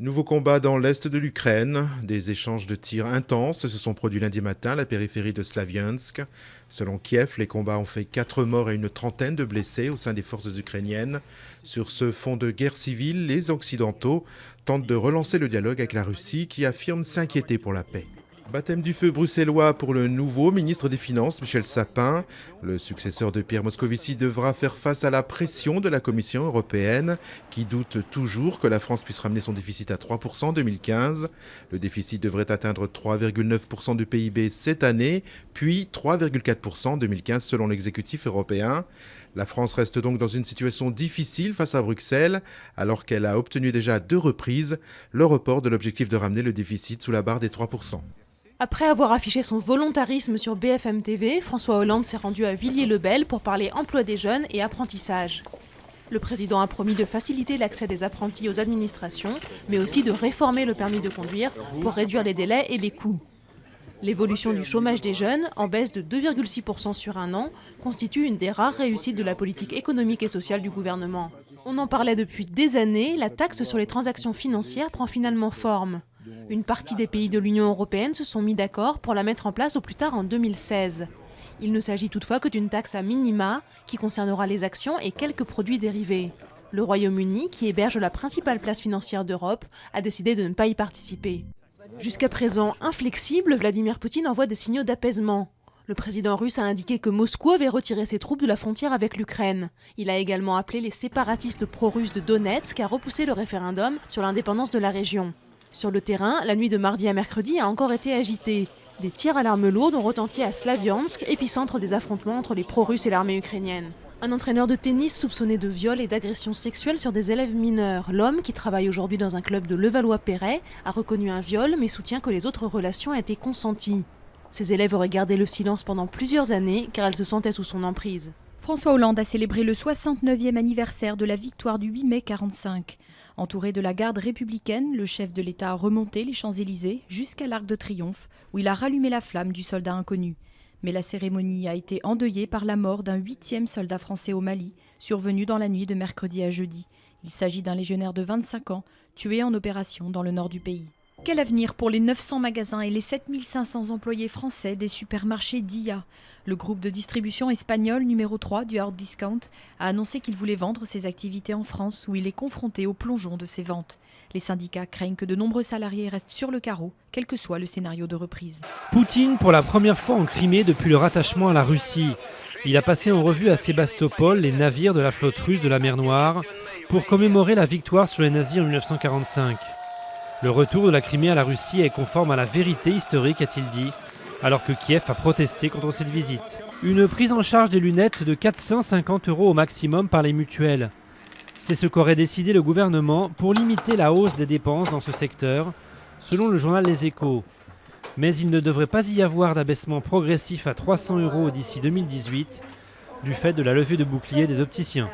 Nouveau combat dans l'est de l'Ukraine. Des échanges de tirs intenses se sont produits lundi matin à la périphérie de Slaviansk. Selon Kiev, les combats ont fait 4 morts et une trentaine de blessés au sein des forces ukrainiennes. Sur ce fond de guerre civile, les Occidentaux tentent de relancer le dialogue avec la Russie qui affirme s'inquiéter pour la paix. Baptême du feu bruxellois pour le nouveau ministre des Finances, Michel Sapin. Le successeur de Pierre Moscovici devra faire face à la pression de la Commission européenne, qui doute toujours que la France puisse ramener son déficit à 3% en 2015. Le déficit devrait atteindre 3,9% du PIB cette année, puis 3,4% en 2015 selon l'exécutif européen. La France reste donc dans une situation difficile face à Bruxelles, alors qu'elle a obtenu déjà à 2 reprises le report de l'objectif de ramener le déficit sous la barre des 3%. Après avoir affiché son volontarisme sur BFM TV, François Hollande s'est rendu à Villiers-le-Bel pour parler emploi des jeunes et apprentissage. Le président a promis de faciliter l'accès des apprentis aux administrations, mais aussi de réformer le permis de conduire pour réduire les délais et les coûts. L'évolution du chômage des jeunes, en baisse de 2,6% sur un an, constitue une des rares réussites de la politique économique et sociale du gouvernement. On en parlait depuis des années, la taxe sur les transactions financières prend finalement forme. Une partie des pays de l'Union européenne se sont mis d'accord pour la mettre en place au plus tard en 2016. Il ne s'agit toutefois que d'une taxe à minima qui concernera les actions et quelques produits dérivés. Le Royaume-Uni, qui héberge la principale place financière d'Europe, a décidé de ne pas y participer. Jusqu'à présent inflexible, Vladimir Poutine envoie des signaux d'apaisement. Le président russe a indiqué que Moscou avait retiré ses troupes de la frontière avec l'Ukraine. Il a également appelé les séparatistes pro-russes de Donetsk à repousser le référendum sur l'indépendance de la région. Sur le terrain, la nuit de mardi à mercredi a encore été agitée. Des tirs à l'arme lourde ont retenti à Slaviansk, épicentre des affrontements entre les pro-russes et l'armée ukrainienne. Un entraîneur de tennis soupçonné de viol et d'agression sexuelle sur des élèves mineurs. L'homme, qui travaille aujourd'hui dans un club de Levallois-Perret, a reconnu un viol mais soutient que les autres relations étaient consenties. Ces élèves auraient gardé le silence pendant plusieurs années car elles se sentaient sous son emprise. François Hollande a célébré le 69e anniversaire de la victoire du 8 mai 1945. Entouré de la garde républicaine, le chef de l'État a remonté les Champs-Élysées jusqu'à l'Arc de Triomphe, où il a rallumé la flamme du soldat inconnu. Mais la cérémonie a été endeuillée par la mort d'un 8e soldat français au Mali, survenu dans la nuit de mercredi à jeudi. Il s'agit d'un légionnaire de 25 ans, tué en opération dans le nord du pays. Quel avenir pour les 900 magasins et les 7500 employés français des supermarchés DIA? Le groupe de distribution espagnol numéro 3 du hard discount a annoncé qu'il voulait vendre ses activités en France où il est confronté au plongeon de ses ventes. Les syndicats craignent que de nombreux salariés restent sur le carreau, quel que soit le scénario de reprise. Poutine pour la première fois en Crimée depuis le rattachement à la Russie. Il a passé en revue à Sébastopol les navires de la flotte russe de la mer Noire pour commémorer la victoire sur les nazis en 1945. Le retour de la Crimée à la Russie est conforme à la vérité historique, a-t-il dit, alors que Kiev a protesté contre cette visite. Une prise en charge des lunettes de 450 € au maximum par les mutuelles. C'est ce qu'aurait décidé le gouvernement pour limiter la hausse des dépenses dans ce secteur, selon le journal Les Échos. Mais il ne devrait pas y avoir d'abaissement progressif à 300 € d'ici 2018, du fait de la levée de bouclier des opticiens.